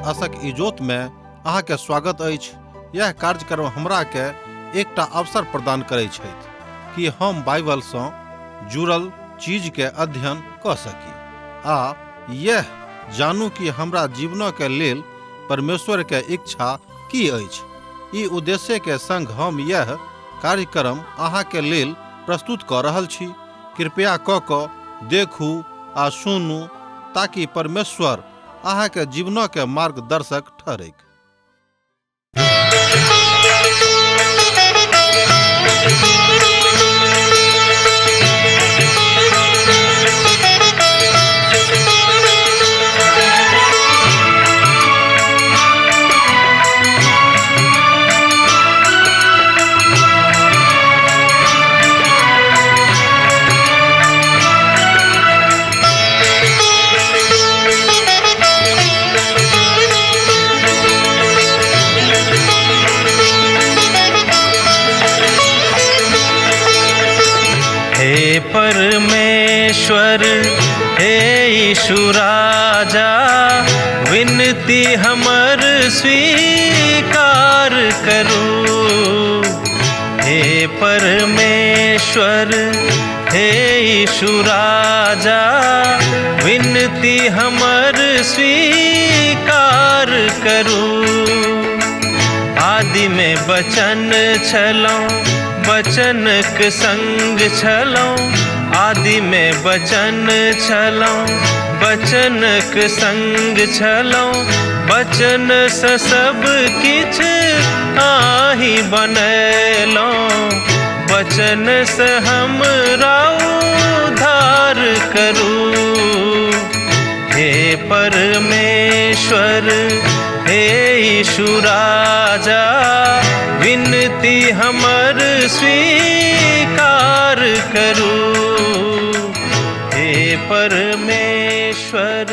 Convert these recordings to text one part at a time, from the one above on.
आशक इजोत में अहाँ के स्वागत अछि। यह कार्यक्रम हमरा के एकटा अवसर प्रदान करैत छथि कि हम बाइबल सँ जुड़ल चीज के अध्ययन क सकी आ यह जानू कि हमरा जीवन के लेल परमेश्वर के इच्छा की अछि। ई उद्देश्य के संग हम यह कार्यक्रम अहाँ के लेल प्रस्तुत क रहल छी। कृपया क देखू आ सुनू ताकि परमेश्वर अहाँ के जीवन के मार्गदर्शक ठहरे। हे परमेश्वर, हे यीशु राजा, विनती हमर स्वीकार करू। हे परमेश्वर, हे यीशु राजा, विनती हमर स्वीकार करू। आदि में बचन छलौं, बचनक संग छलौं। आदि में बचन छलौं, बचनक संग छलौं। बचन सँ सब किछ आहि बनैलौं। बचन सँ हमरा उद्धार करू। हे परमेश्वर, हे यीशु राजा, विनती हमर स्वीकार करू। हे परमेश्वर।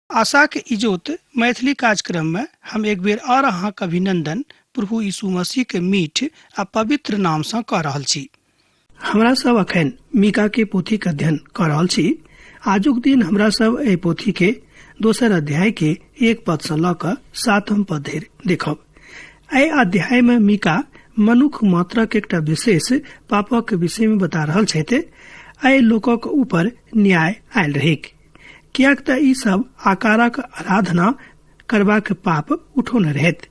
आशा के इजोत मैथिली कार्यक्रम में हम एक बेर और अहाँ के अभिनंदन प्रभु यीशु मसीह के मीठ आ पवित्र नाम से क रहल छी। हमरा सब अखन मीका के पोथी के अध्ययन क रहल छी। आजुक दिन हमरा सब एहि पोथी के दोसर अध्याय के 1 पद से ल क 7 पद धरि देखब। एहि अध्याय में मीका मनुख मात्रक एकटा विशेष पापक विषय में बता रहल छथि। एहि लोकक ऊपर न्याय आयल रहेक, कियाक त ई सब आकारक आराधना करबाक पाप उठौने रहैत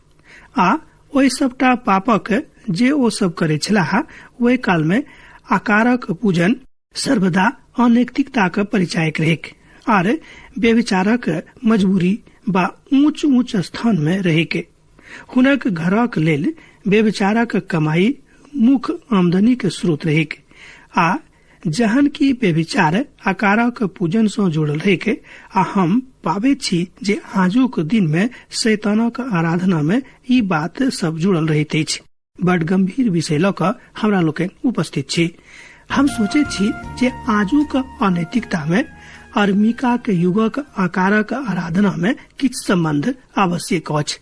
आ ओहि सबटा पापक जे ओ सब करे छलाह ओहि काल में आकारक पूजन सर्वदा अनैतिकताक परिचायक रहेक आर व्यभिचारक मजबूरी बा ऊंच ऊंच स्थान में रहेके। हुनक घरक लेल व्यभिचारक कमाई मुख्य आमदनी के स्रोत रहेके आ जहन की व्यभिचार आकारक पूजन से जुड़ल रहेके आ हम पाबे छी जे आजुक दिन में शैतानक आराधना में ई बात सब जुड़ल रहैत अछि। बड़ गंभीर विषय ल क हमरा लोकनि उपस्थित छी। हम सोचे छी जे आजुक अनैतिकता में और मीका के युगक आकारक आराधना में किछ संबंध आवश्यक अछि।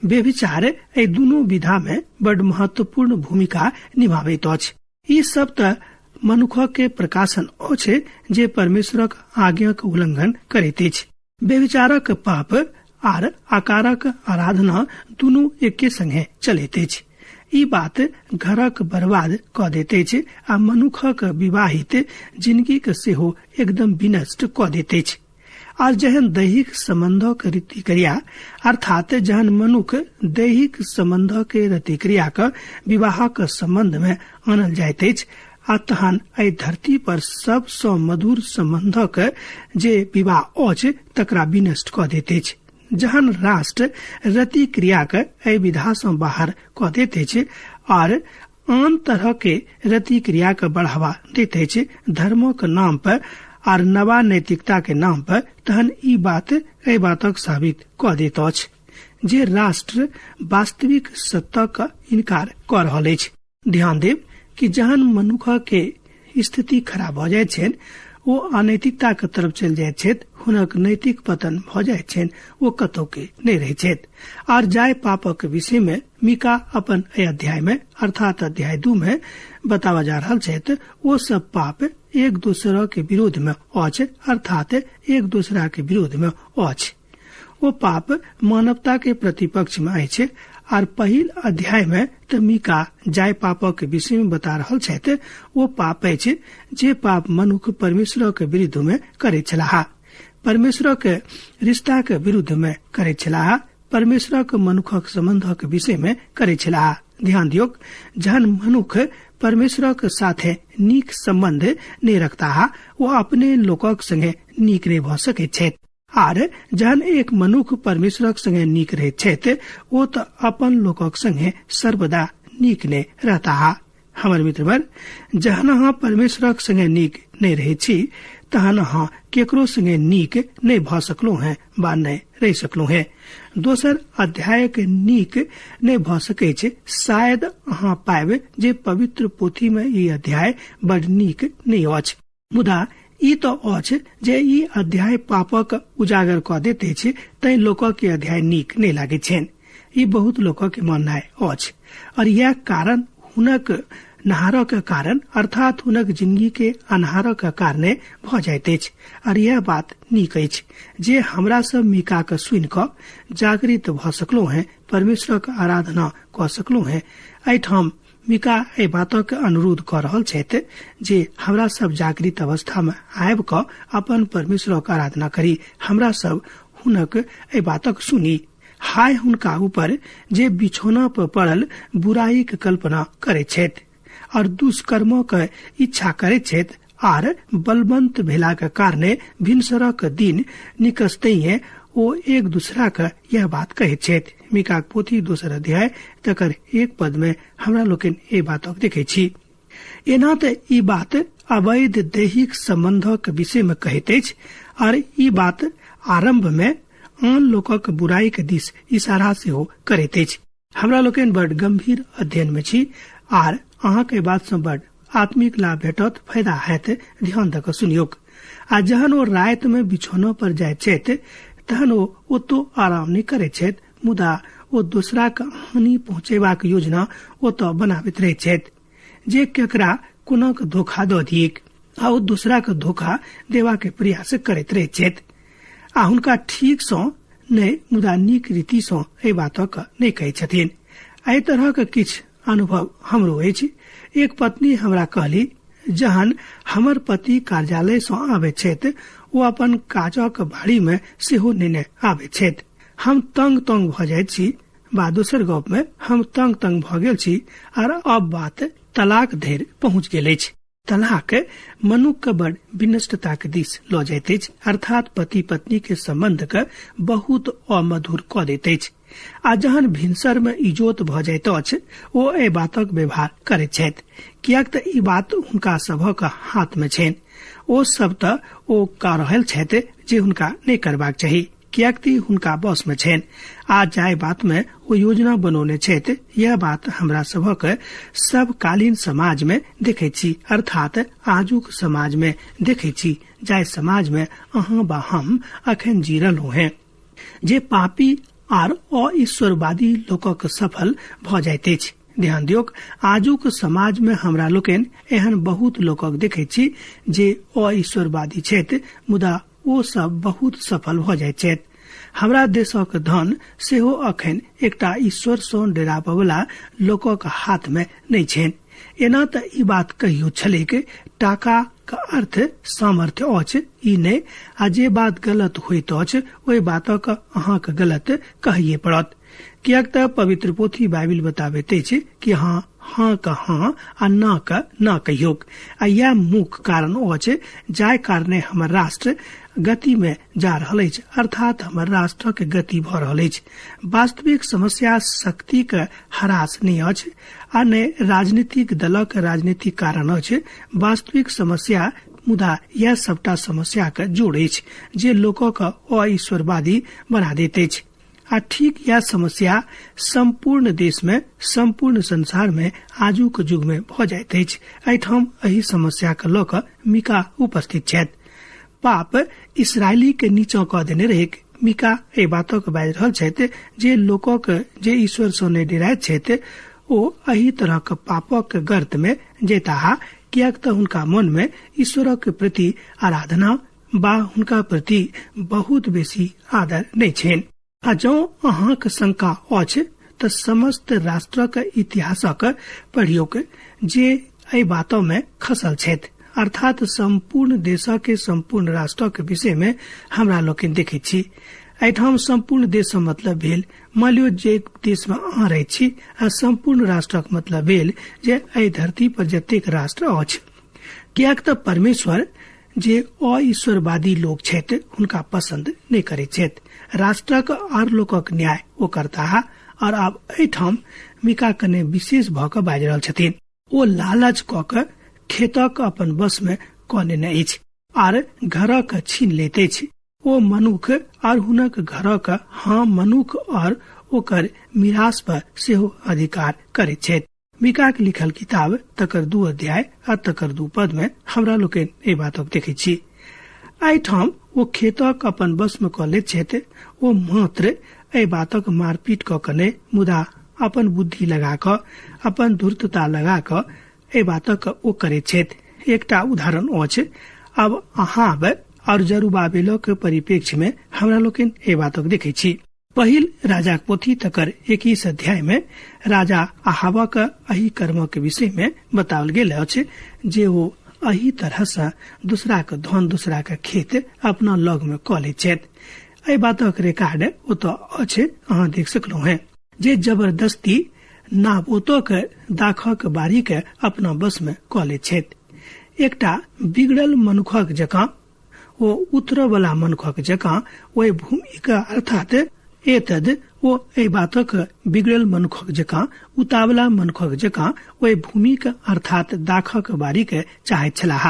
व्यभिचार ए दुनू विधा में बड़ महत्वपूर्ण भूमिका निभाबैत अछि। ई सब त मनुख के प्रकाशन अछि जे परमेश्वरक आज्ञाक उल्लंघन करैत अछि। व्यभिचारक पाप आर आकारक आराधना दुनू एके संगे चलैत अछि। ई बात घरक बर्बाद क दैत अछि आ मनुखक विवाहित जिंदगी के सेहो एकदम विनष्ट क दैत अछि। और जहन दैहिक संबंधक रीति क्रिया अर्थात जहन मनुख दैहिक संबंध के रीति क्रिया के विवाहक संबंध में आनल जाइत अछि आ तहन एहि धरती पर सबसँ मधुर संबंधक जे विवाह अछि तकरा विनष्ट क दैत अछि। जहन राष्ट्र रति क्रिया के एहि विधा से बाहर क दैत अछि और आन तरह के रति क्रिया के बढ़ावा दैत अछि धर्मक नाम पर और नवा नैतिकता के नाम पर, तहन ई बात एहि बातक साबित क दैत अछि जे राष्ट्र वास्तविक सत्ता का इनकार क रहल अछि। ध्यान देब कि जहन मनुख के स्थिति खराब भ जाइत छनि, ओ अनैतिकता के तरफ चल जाइत छथि, हुनक नैतिक पतन भ जाइत छनि, ओ कतौ के नहीं रहे छथि। और जाय पापक विषय में मीका अपन अध्याय में अर्थात अध्याय 2 में बतावा जा रहल छथि, ओ सब पाप एक दूसरा के विरोध में अछि, अर्थात एक दूसरा के विरोध में अछि। वो पाप मानवता के प्रतिपक्ष में अछि। और पहिल अध्याय में तो मीका जाय पाप के विषय में बता रहल छथि। वो पाप अछि जे पाप मनुष्य परमेश्वर के विरुद्ध में करे छलाह, परमेश्वर के रिश्ता के विरुद्ध में करे छलाह, परमेश्वर के मनुष्यक संबंध के विषय में करे छलाह। ध्यान दियो, जहन मनुष्य परमेश्वर के साथे नीक संबंध नहीं रखता, वो अपने लोकक संगे नीक नहीं भ सके छथि। आर जहन एक मनुष्य परमेश्वर संगे नीक रहे छथि, वो तो अपन लोकक संगे सर्वदा नीक ने रहता। हमर मित्रवर, जहन अहाँ परमेश्वर संगे नीक नहीं रहे छी, तहन अहाँ केकरो संगे नीक नहीं भ सकलो हैं बा नहीं रह सकलो हैं। दोसर अध्याय के नीक नहीं भ सके छे। शायद अहाँ पाएब जे पवित्र पोथी में ये अध्याय बड़ नीक नहीं अछि, मुदा ई तो अछि जे ई अध्याय पापक उजागर क देते छे, तै लोक के अध्याय नीक नहीं लागे छेन। ई बहुत लोक के माननाय अछि, और यह कारण हुनक नहार के कारण, अर्थात हुनक जिंदगी के अनहार के कारणे भ जाइत अछि। और यह बात नीक अछि जे हमरा सब मीका के सुन क जागृत भ सकलो हैं, परमेश्वर के आराधना क सकलो हैं। एठाम मीका ए बातों के अनुरोध कर रहल छथि जे हमरा सब जागृत अवस्था में आबि क अपन परमेश्वर के आराधना करी। हमरा सब हुनक ए बातक सुनी। हाय हुनका ऊपर जे बिछौना पर पड़ल बुराई के कल्पना करे छथि और दुष्कर्मों के इच्छा करे छथि, आर बलवंत भेला के कारणे भिनसरक दिन निकसते हैं, वो एक दूसरा का यह बात कहे छथि। मीका पोथी 2 अध्याय तकर 1 पद में हमरा लोकन ए बात देखे छी। एना ते ई बात अवैध दैहिक संबंधों के विषय में कहते अछि, और ई बात आरंभ में आन लोकक बुराई के दिस इशारा से हो करते अछि। हमरा लोकन बड़ गंभीर अध्ययन में छी, आर अहाँ के बात से बड़ आत्मिक लाभ भेटत, फायदा हैत। ध्यान दक सुनियोक। आ जहन वो रात में बिछौना पर जाय छथि, तहन वो तो आराम नहीं करे छथि, मुदा वो दूसरा के हानि पहुंचेबाक योजना वो तो बनाबैत रहे छथि, जे केकरा कोनो के धोखा द दियक, आ वो दूसरा के धोखा देवा के प्रयास करैत रहे छथि। आ हुनका ठीक सो नहीं, मुदा नीक रीति सो ए बातक नहीं कहे छथिन। एहि तरह के किछ अनुभव हमरो अछि। एक पत्नी हमरा कहली, जहन हमर पति कार्यालय से आवे छथि, वो अपन काजक बाड़ी में सेहो नेने आवे छथि। हम तंग भ जाइत छी, बा दोसर गप में हम तंग भ गेल छी, और अब बात तलाक धरि पहुँच गेल अछि। तलाक मनुष्य के बड़ विनष्टता के दिस ल जाइत अछि, अर्थात पति पत्नी के संबंध के बहुत अमधुर क दैत अछि। आ जहन भिनसर में इजोत भ जाइत अछि, ओ ए बातक व्यवहार करैत छथि, कियाक त ई बात हुनका सभक हाथ में छनि। ओ सब त ओ क रहल छथि जे हुनका नहीं करबाक चाही, कियाक त हुनका बस में छनि। आ जाय बात में वो योजना बनौने छथि, यह बात हमरा सभक सबकालीन समाज में देखे छी, अर्थात आजुक समाज में देखे छी, जाय समाज में अहाँ बा हम अखन जी रहलो हैं, जे पापी आर अईश्वरवादी लोकक सफल भ जाइत अछि। ध्यान दियौ, आजुक समाज में हमरा लोकन एहन बहुत लोकक देखे छी जे अईश्वरवादी छथि, मुदा ओ सब बहुत सफल भ जाइत छथि। हमरा देशक धन सेहो अखन एकटा ईश्वर सँ डराबय वाला लोकक हाथ में नहीं छनि। एना त ई बात कहियो छलैक, टाका का अर्थ सामर्थ्य अछि, ई नहीं। आ जे बात गलत होइत अछि, ओहि बातक अहाँ के गलत कहिए पड़त, कियाक त पवित्र पोथी बाइबिल बताबैत अछि कि हाँ हाँ का हाँ आ ना का ना कहियोक। आ यह मुख्य कारण अछि जाय कारणे हमर राष्ट्र गति में जा रहल अछि, अर्थात हमर राष्ट्र के गति भ रहल अछि। वास्तविक समस्या शक्ति के ह्रास नहीं अछि, आ ने राजनीतिक दलक राजनीतिक कारण अछि। वास्तविक समस्या मुदा यह सबटा समस्या के जोड़ अछि जे लोकक अईश्वरवादी बना दैत अछि। आ ठीक यह समस्या संपूर्ण देश में, संपूर्ण संसार में आजुक युग में भ जाइत अछि। एहिठाम एही समस्या के लऽ कऽ मीका उपस्थित छथि। पाप इसराइली के नीचा क देने रहे। मीका ए बातक बाजि रहल छथि जे लोकक जे ईश्वर सँ नहि डराइत छथि, ओ एही तरह के पापक गर्त में जेताह, कियाक त हुनका मन में ईश्वर के प्रति आराधना बा हुनका प्रति बहुत बेसी आदर नहीं छेन। आ जो अहाँक शंका अछि त समस्त राष्ट्रक इतिहासक पढ़ियोक जे एहि बातों में खसल छथि, अर्थात संपूर्ण देशक संपूर्ण राष्ट्रक विषय में हमरा लोकनि देखै छी। एहिठाम संपूर्ण देश मतलब भेल मान लियो जे देश में अहाँ रहै छी, आ संपूर्ण राष्ट्रक मतलब भेल जे एहि धरती पर जतेक राष्ट्र अछि। कियाक त परमेश्वर जे अईश्वरवादी लोग छथि हुनका पसंद नहीं करे छथि। राष्ट्रक आर लोकक न्याय ओ करता और आब एहिठाम मिका कने विशेष भ क बाजि रहल छथिन। ओ लालच क के खेतक अपन बस में क लेने अछि आर घरक छीन लेते अछि। ओ मनुख आर हुनक घरक हाँ मनुख और ओकर मिरास पर सेहो अधिकार करे छथि। मिका के लिखल किताब तकर 2 अध्याय आ तकर 2 पद में हमरा लोकनि ए बातक देखै छी। एहिठाम ओ खेतक अपन बस में क लैत छथि। ओ मात्र एहि बातक मारपीट क के नहि, मुदा अपन बुद्धि लगा क अपन धूर्तता लगा क एहि बातक ओ करे छथि। एकटा उदाहरण अछि। अब अहाब और जरुब्बाबेलक परिप्रेक्ष्य में हमरा लोकनि एहि बातक देखै छी। पहिल राजा पोथी तकर 21 अध्याय में राजा अहाबक एही कर्म के विषय में बताओल गेल अछि जे वो एही तरह से दूसरा के धन दूसरा के खेत अपना लग में क लै छथि। एहि बातक रिकॉर्ड ओतऽ अछि, अहाँ देख सकलहुँ हैं जे जबरदस्ती नाबोतक दाखक बारी के अपना बस में क लै छथि। एकटा बिगड़ल मनुखक जकाँ ओ उतर वाला मनुखक जकाँ ओहि भूमि का अर्थात एतद ओ एहि बातक बिगड़ल मनुखक जकाँ उतावला मनुखक जकाँ ओहि भूमि के अर्थात दाखक बारी के चाहैत छलाह।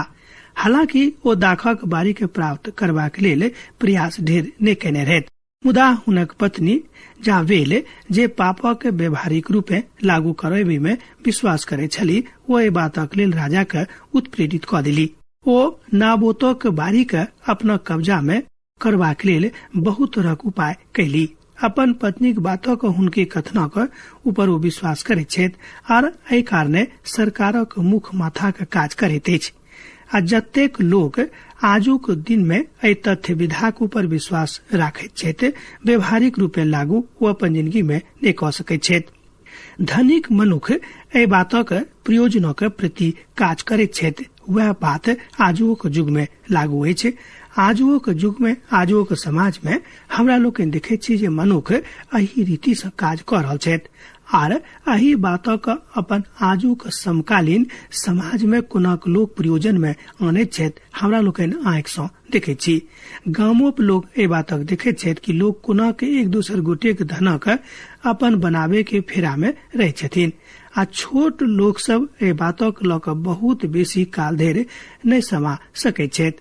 हालांकि ओ दाखक बारी के प्राप्त करबाक लेल प्रयास ढेर नहि केने रहथि, मुदा हुनक पत्नी जावेल जे पापक व्यवहारिक रूपे लागू करबे में विश्वास करे छली, ओ एहि बातक लेल राजा के उत्प्रेरित क देली। ओ नाबोतक बारी के अपना कब्जा में करबाक लेल बहुत तरहक उपाय कैली। अपन पत्नीक बातक हुनके कथनक ऊपर ओ विश्वास करैत छथि आर एहि कारणे सरकारक मुख माथा के काज करैत अछि। आ जतेक लोग आजुक दिन में एहि तथ्य विधाक ऊपर विश्वास राखैत छथि, व्यवहारिक रूपे लागू ओ अपन जिंदगी में नहि क सकैत छथि। धनिक मनुख एहि बातक प्रयोजनक प्रति काज करैत छथि। वह बात आजुक युग में लागू अछि। आजुक युग में आजुक समाज में हमरा लोकनि देखै छी जे मनुख एही रीति से काज क रहल छथि आर एही बातक अपन आजुक समकालीन समाज में कोनाक लोक प्रयोजन में आनैत छथि, हमरा लोकनि आंखि सँ देखै छी। गामोप लोग एहि बातक देखैत छथि कि लोग कोनाक एक दोसर गोटेक धनक अपन बनाबे के फेरा में रहै छथिन। आ छोट लोक सब एहि बातक लऽ कऽ बहुत बेसी काल धरि नहि समा सकैत छथि।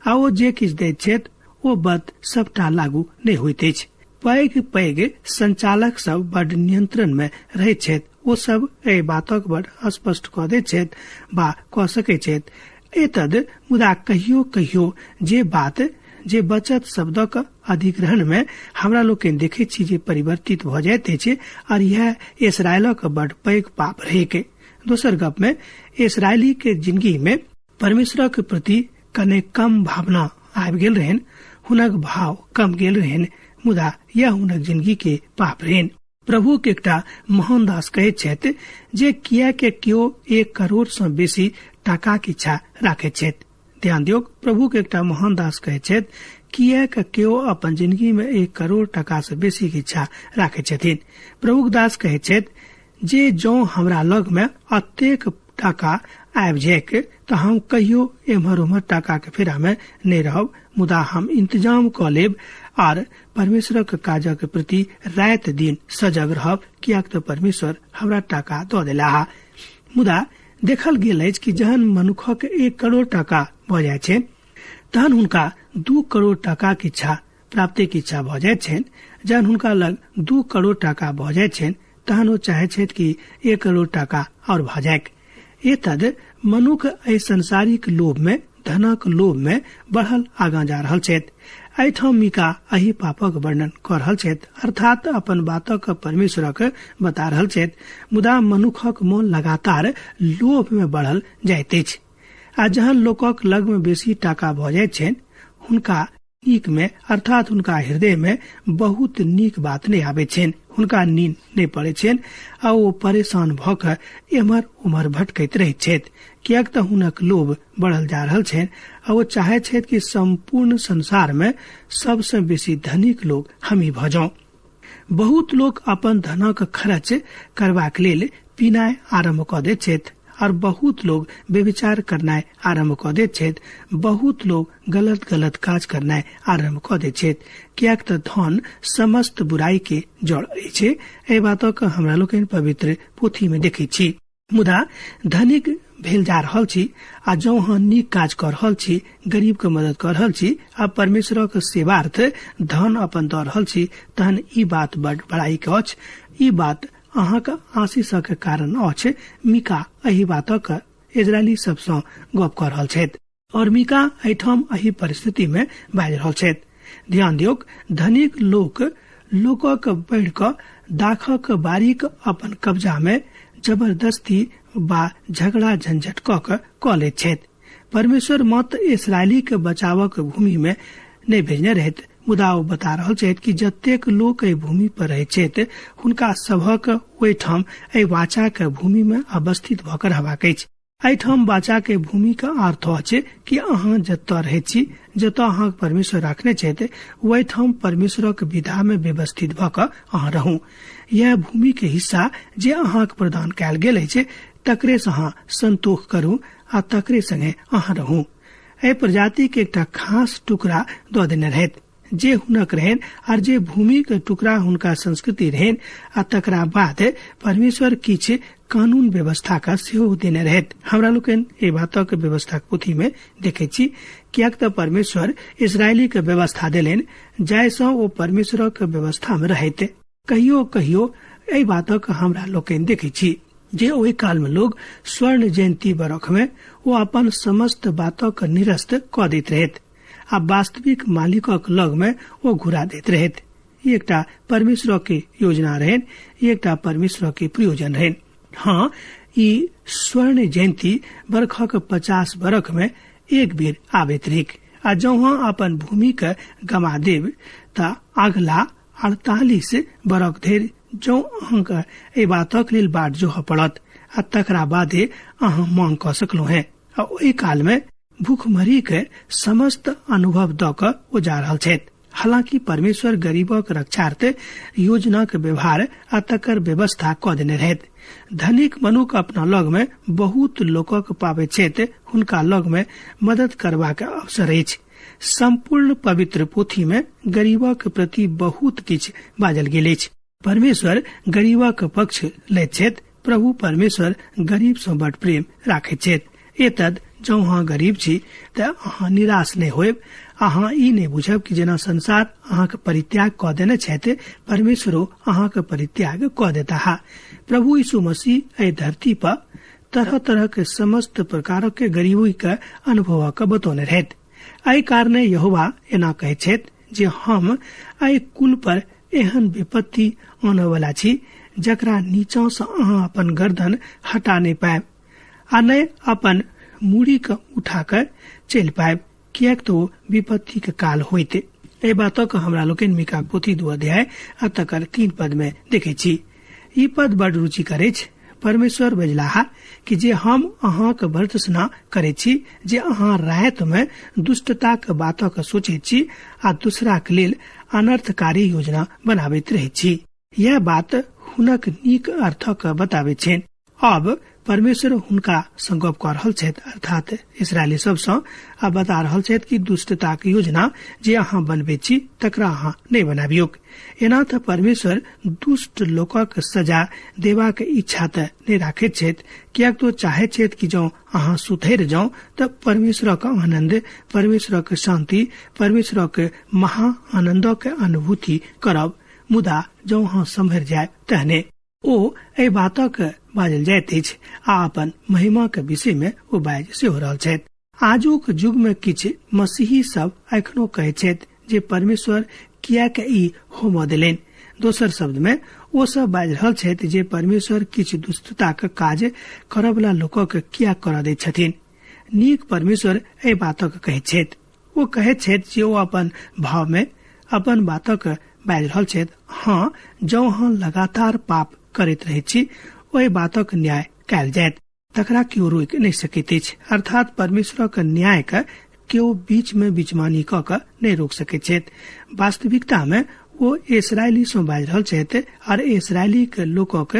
आ ओ जे किछु दैत छथि ओ बात सबटा लागू नहि होइत अछि। पैघ पैघ संचालक सब बड़ नियंत्रण में रहैत छथि। ओ सब एहि बातक बड़ स्पष्ट कऽ दैत छथि वा कऽ सकैत छथि। एतद मुदा कहियो कहियो जे बात जे बचत शब्दक अधिग्रहण में हमरा लोकनि देखैत छी जे परिवर्तित भऽ जाइत अछि, और यह इस्राएलक बड़ पैघ पाप रहेके। दोसर गप में इस्राएली के जिंदगी में परमेश्वर के प्रति कने कम भावना आबि गेल रहन, हुनक भाव कम गेल रहन, मुदा यह हुनक जिंदगी के पाप रहन। प्रभु के एकटा महान दास कहैत छथि जे किया के केओ 1 करोड़ से बेसी टाका के इच्छा राखैत छथि। ध्यान दियौ, प्रभु के एकटा महान दास कहैत छथि किया के केओ अपन जिंदगी में 1 करोड़ टाका से बेसी के इच्छा राखैत छथिन। प्रभु दास कहैत छथि जे जो हमरा लग में अतेक टाका आबि जायक तऽ हम कहियो एम्हर उम्हर टाका के फेरा में नहीं रहब, मुदा हम इंतजाम क लेब और परमेश्वर के काजक प्रति रात दिन सजग रहब, कियाक तऽ परमेश्वर हमरा टाका दऽ देलाह। मुदा देखल गेल अछि कि जहन मनुखक 1 करोड़ टाका भऽ जाय छै तहन हुनका 2 करोड़ टाका के इच्छा प्राप्ति के इच्छा भऽ जाय छनि। जहन हुनका लग 2 करोड़ टाका भऽ जाय छनि तहन ओ चाहै छथि कि 1 करोड़ टाका और भऽ जाय। एतद मनुख एहि संसारिक लोभ में धनक लोभ में बढ़ल आगाँ जा रहल छथि। एहिठाम मिका एही पापक वर्णन कऽ रहल छथि, अर्थात अपन बातक परमेश्वरक बता रहल छथि। मुदा मनुखक मोन लगातार लोभ में बढ़ल जाइत अछि। आ जहाँ लोकक लग में बेसी टाका भ जाय छनि हुनका नीक में अर्थात हुनका हृदय में बहुत नीक बात नहीं आवे छनि, हुनका नींद नहीं पड़े छनि आ वो परेशान भ क एम्हर उम्हर भटकैत रहैत छथि, कियाक त हुनक लोभ बढ़ल जा रहल छनि आ वो चाहे छथि कि संपूर्ण संसार में सबसे बेसी धनिक लोग हमी भ जाऊ। बहुत लोग अपन धनक खर्च करबाक लेल पीनाय आरंभ क दैत छथि और बहुत लोग व्यभिचार करनाय आरंभ क दैत छथि, बहुत लोग गलत गलत काज करनाय आरंभ क दैत छथि, कियाक त धन समस्त बुराई के जड़ अछि। एहि बातक हमरा लोकनि पवित्र पोथी में देखै छी। मुदा धनिक भेल जा रहल छी आ जँ अहाँ नीक काज कर रहल छी, गरीब के मदद कर रहल छी आ परमेश्वरक सेवार्थ धन अपन दऽ रहल छी, तहन ई बात बड़ बड़ाई के अछि। ई बात अहाँक आशीषक कारण अछि। मीका एहि बातक इजरायली सबसँ गप कर रहल छथि और मीका एहिठाम एहि परिस्थिति में बाजि रहल छथि। ध्यान दियौक, धनिक लोकक बढ़ि क दाखक बारीक अपन कब्जा में जबरदस्ती बा झगड़ा झंझट क लैत छथि। परमेश्वर मत इसराइली के बचावक भूमि में नहीं भेजने रहैत, मुदा ओ बता रहल छथि कि जतेक लोक एहि भूमि पर रहैत छथि हुनका सभक ओहिठाम एहि वाचा के भूमि में अवस्थित भ क रहबाक अछि। एहिठाम वाचा के भूमि का अर्थ अछि कि अहाँ जतऽ रहैत छी, जतऽ अहाँ परमेश्वर राखने छथि, ओहिठाम परमेश्वरक विधा में व्यवस्थित भ क अहाँ रहू। यह भूमि के हिस्सा जे अहाँक प्रदान कयल गेल अछि तकरे से अहाँ संतोष करू आ तकरे संगे अहाँ रहू। एहि प्रजाति के एकटा खास टुकड़ा दऽ देने रहैत जे हुनक रहन और जे भूमि के टुकड़ा हुनका संस्कृति रहन आ तकरा बाद परमेश्वर किछ कानून व्यवस्था का सेहो देने रहैत। हमरा लोकनि एहि बातक व्यवस्था पोथी में देखे छी, कियाक त परमेश्वर इस्राएली के व्यवस्था देलनि जाहिसँ ओ परमेश्वरक व्यवस्था में रहैत। कहियो कहियो एहि बातक हमरा लोकनि देखे छी जे ओहि काल में लोग स्वर्ण जयंती बरख में वो अपन समस्त बातक निरस्त क दैत रहैत आ वास्तविक मालिकक लग में वो घुरा दैत रहैत। ई एकटा परमेश्वर के योजना रहन, ई एकटा परमेश्वर के प्रयोजन रहन। हाँ, ई स्वर्ण जयंती बरखक 50 बरख में एक बेर आबैत रहिक आ जँ अहाँ अपन भूमि के गमा देब त अगला 48 बरख धरि जँ अहाँके एहि बातक लेल बाट जोह पड़त आ तकरा बादे अहाँ मांग क सकलहुँ हैं। आ ओहि काल में भूखमरी के समस्त अनुभव द क ओ जा रहल छथि। हालांकि परमेश्वर गरीबक रक्षार्थ योजना के व्यवहार आ तकर व्यवस्था क देने रहैत। धनिक मनुख अपना लग में बहुत लोकक पाबै छथि, हुनका लग में मदद करबाक अवसर अछि। संपूर्ण पवित्र पोथी में गरीबक प्रति बहुत किछ बाजल गेल अछि। परमेश्वर गरीबक पक्ष लैत छथि। प्रभु परमेश्वर गरीब सँ बड़ प्रेम राखैत छथि। एतद जँ अहाँ गरीब छी त अहाँ निराश नहीं होयब। अहाँ ई नहीं बुझब कि जेना संसार अहाँके परित्याग क देने छथि, परमेश्वरो अहाँके परित्याग क देता है। प्रभु यीशु मसीह एहि धरती पर तरह तरह के समस्त प्रकार के गरीबी के अनुभव के बतौने रहैत। एहि कारणे यहोवा एना कहैत छथि जे हम एहि कुल पर एहन विपत्ति आने वाला छी जकरा नीचा से अहाँ अपन गर्दन हटा नहीं पाएब आ नहीं अपन मूड़ी के उठा कर चल पाएब, कियाक तो विपत्ति के काल होइते। एहि बातक हमरा लोकनि मीका पोथी 2 अध्याय आ तकर 3 पद में देखे छी। ई पद बड़ रुचिकर अछि। परमेश्वर बजलाहा कि जे हम अहाँके भर्त्सना करे छी, जे अहाँ राहत में दुष्टता के बातक सोचे छी आ दूसरा के लेल अनर्थकारी योजना बनाबैत रहे छी। यह बात हुनक नीक अर्थक बताबे छनि। अब परमेश्वर हुनका सँ गप कऽ रहल छथि, अर्थात इसराइली सब सँ आ बता रहल छथि कि दुष्टता के योजना जे अहाँ बनबे छी तकरा अहाँ नहीं बनाबियोक। एना त परमेश्वर दुष्ट लोकक सजा देवा के इच्छा त नहीं राखैत छथि, कियाक तो चाहे छथि कि जँ अहाँ सुधरि जाऊ त परमेश्वरक आनंद, परमेश्वरक शांति, परमेश्वरक महा आनंदक अनुभूति करब। मुदा जँ अहाँ सम्हरि जाय तहने ओ एहि बातक बाजल जाइत अछि आ अपन महिमा के विषय में ओ बाज सेहो रहल छथि। आजुक युग में किछ मसीही सब एखनो कहै छथि जे परमेश्वर कियाक ई होमऽ देलनि। दोसर शब्द में ओ सब बाजि रहल छथि जे परमेश्वर किछ दुष्टता के काज करय वाला लोकक किया करऽ दै छथिन। नीक परमेश्वर ए बातक कहैत छथि। ओ कहैत छथि जे ओ अपन भाव में अपन बातक बाजि रहल छथि। हाँ, जँ अहाँ लगातार पाप करैत रहैत छी, ओहि बातक न्याय कयल जायत, तकरा केओ रोकि नहि सकैत अछि। अर्थात परमेश्वरक न्याय के केओ बीच में बिचमानी क के नहीं रोक सकैत छथि। वास्तविकता में ओ इसराइली सँ बाजि रहल छथि और इसराइली के लोकक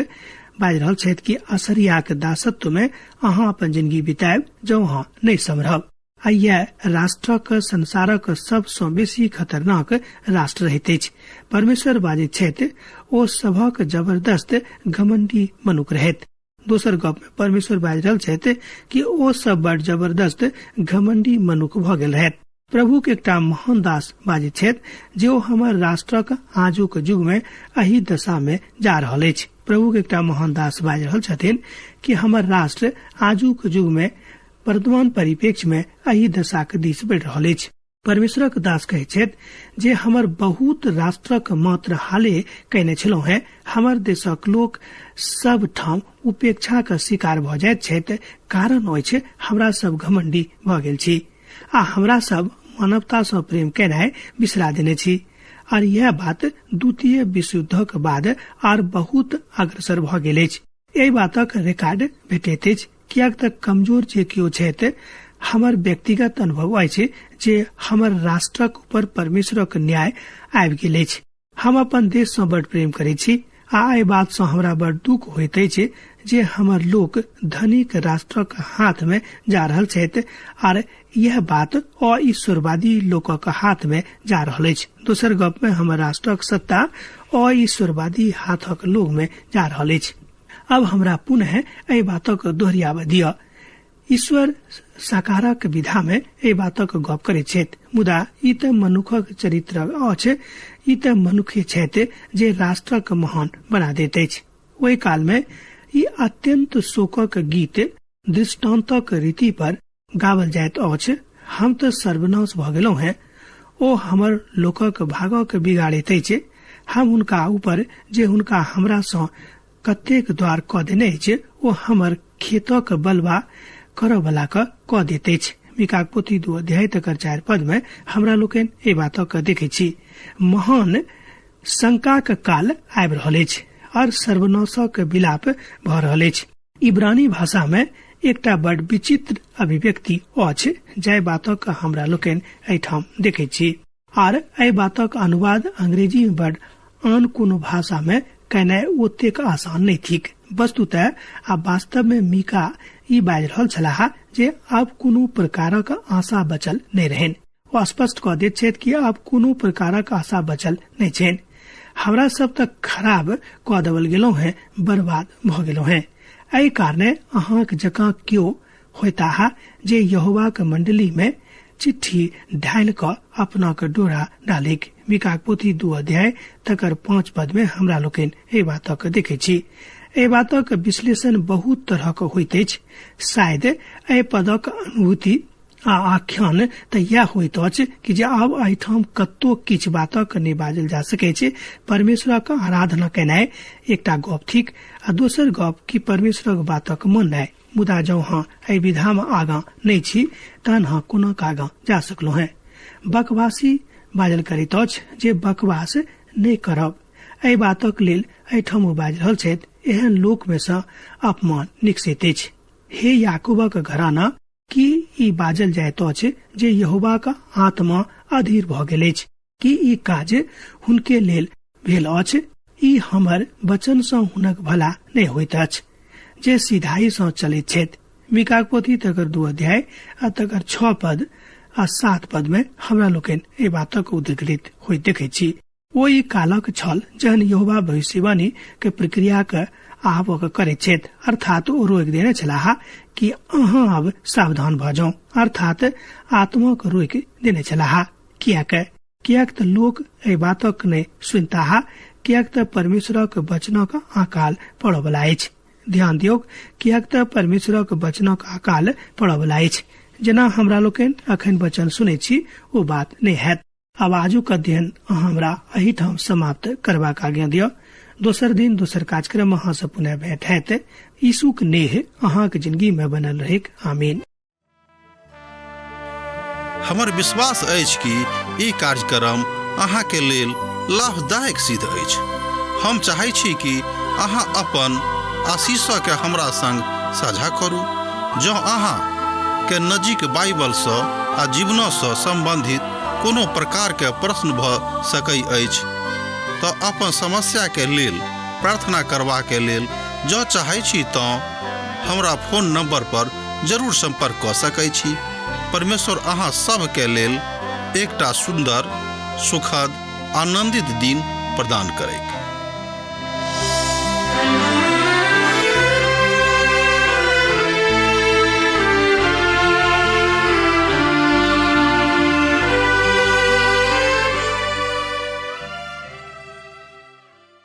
बाजि रहल छथि कि असरिया के दासत्व में अहाँ अपन जिंदगी बितायब जँ अहाँ नहीं सम्हरब। आ यह राष्ट्रक संसारक सबसँ बेसी खतरनाक राष्ट्र रहैत अछि। परमेश्वर बाजैत छथि ओ सभक जबरदस्त घमंडी मनुख रहैत। दोसर गप में परमेश्वर बाजि रहल छथि कि ओ सब बड़ जबरदस्त घमंडी मनुख भ गेल रहैत। प्रभु के एकटा महान दास बाजैत छथि जे ओ हमर राष्ट्रक आजुक युग में एही दशा में जा रहल अछि। प्रभु के एकटा महान दास बाजि रहल छथिन कि हमर राष्ट्र आजुक युग में वर्तमान परिप्रेक्ष्य में एही दशा के दिस बढ़ि रहल अछि। परमेश्वरक दास कहैत छथि जे हमर बहुत राष्ट्रक मात्र हाले कयने छलहुँ हैं। हमर देशक लोक सब ठाम उपेक्षा के शिकार भ जाइत छथि। कारण अछि हमरा सब घमंडी भ गेल छी आ हमरा सब मानवता सँ प्रेम केनाय बिसरा देने छी। और यह बात द्वितीय विश्व युद्धक बाद और बहुत अग्रसर भ गेल अछि। एहि बातक रिकॉर्ड भेटैत अछि, कियाक त कमजोर जे केओ छथि, हमर व्यक्तिगत अनुभव अछि जे हमर राष्ट्रक ऊपर परमेश्वरक न्याय आबि गेल अछि। हम अपन देश सँ बड़ प्रेम करैत छी आ एहि बात सँ हमरा बड़ दुख होइत अछि जे हमर लोक धनिक राष्ट्रक हाथ में जा रहल छथि और यह बात अईश्वरवादी लोकक हाथ में जा रहल अछि। दोसर गप में हमर राष्ट्रक सत्ता अईश्वरवादी हाथक लोग में जा रहल अछि। अब हमरा पुनः एहि बातक दोहराबय दिअ। ईश्वर साकारक विधा में एहि बातक गप करैत छथि, मुदा ई त मनुखक चरित्र अछि। ई त मनुखे छथि जे राष्ट्रक महान बना दैत अछि। ओहि काल में ई अत्यंत शोकक गीत दृष्टान्तक रीति पर गावल जाइत अछि। हम त सर्वनाश भ गेलहुँ हैं, ओ हमर लोकक भागक बिगाड़ैत अछि। हम हुनका ऊपर जे हुनका हमरा सँ कतेक द्वार क देने अछि, ओ हमर खेतक बलवा करऽ वाला क दैत अछि। मीका के पोथी 2 अध्याय तकर 4 पद में हमरा लोकनि ए बातक देखै छी। महान शंका के काल आबि रहल अछि और सर्वनाशक विलाप भ रहल अछि। इब्रानी भाषा में एकटा बड़ विचित्र अभिव्यक्ति अछि जाहि बातक हमरा लोकनि एहिठाम देखै छी और एहि बातक अनुवाद अंग्रेजी में बड़ आन कोनो भाषा में कहनाइ ओतेक आसान नहीं थिक। वस्तुतः आ वास्तव में मीका ई बाजि रहल छलाह जे आब कोनो प्रकारक आशा बचल नहीं रहनि। ओ स्पष्ट क दैत छथि कि आब कोनो प्रकारक आशा बचल नहीं छनि। हमरा सब तक खराब क देवल गेलहुँ हैं, बर्बाद भ गेलहुँ हैं। एहि कारणे अहाँक जकाँ केओ होता जे यहोवा के मंडली में चिट्ठी ढाल क अपना के डोरा डालिक। मीका के पोथी 2 अध्याय तकर 5 पद में हमरा लोकनि एहि बातक देखै छी। एहि बातक विश्लेषण बहुत तरहक होइत अछि। शायद एहि पदक अनुभूति आ आख्यान त यह होइत अछि कि जे आब एहिठाम कतौ किछु बातक नहि बाजल जा सकै छै। परमेश्वरक आराधना केनाइ एकटा गप थिक आ दोसर गप कि परमेश्वरक बातक माननाइ। मुदा जँ अहाँ एहि विधा में आगाँ नहीं छी तहन अहाँ कोना आगाँ जा सकलहुँ हैं। बकवासी बाजल करैत अछि जे बकवास नहीं करब। एहि बातक लेल एहिठाम ओ बाजि रहल छथि, एहन लोक में सँ अपमान निकसैत अछि। हे याकूबक घराना, की ई बाजल जाइत अछि जे यहोवाक आत्मा अधीर भ गेल अछि? की ई काज हुनके लेल भेल अछि? ई हमर वचन सँ हुनक भला नहीं होइत अछि जे सीधाई सँ चलैत छथि। मीका के पोथी तकर 2 अध्याय आ तकर 6 पद आ 7 पद में हमरा लोकनि एहि बातक उद्धृत होइत देखै छी। ओ ई कालक छल जहन यहोवा भविष्यवाणी के प्रक्रिया के आहवक करैत छथि। अर्थात ओ रोकि देने छलाह कि अहाँ अब सावधान भ जाऊ। अर्थात आत्मा के रोकि देने छलाह। कियाक त लोक एहि बातक नहीं सुनताह, कियाक त परमेश्वरक वचनक अकाल पड़य वाला अछि। ध्यान दियौ, कियाक त परमेश्वरक वचनक अकाल पड़य वाला अछि। जेना हमरा लोकनि अखन वचन सुनै छी ओ बात नहीं हैत। आब आजुक अध्ययन हमरा एहिठाम समाप्त करबाक आज्ञा दिअ। दोसर दिन दोसर कार्यक्रम अहाँ से पुनः भेंट हैत। यीशुक नेह अहाँक जिंदगी में बनल रहेक। आमीन। हमर विश्वास अछि कि ई कार्यक्रम अहाँके लेल लाभदायक सिद्ध अछि। हम चाहै छी कि अहाँ अपन आशीषके हमरा संग साझा करू। जँ अहाँके नजीक बाइबलसँ आ जीवनसँ सम्बन्धित कोनो प्रकारके प्रश्न भऽ सकै अछि तऽ अपन समस्याके लेल प्रार्थना करबाके लेल जँ चाहै छी तऽ हमरा फोन नंबर पर जरूर संपर्क कऽ सकै छी। परमेश्वर अहाँ सबके लेल एकटा सुन्दर, सुखद, आनन्दित दिन प्रदान करैक।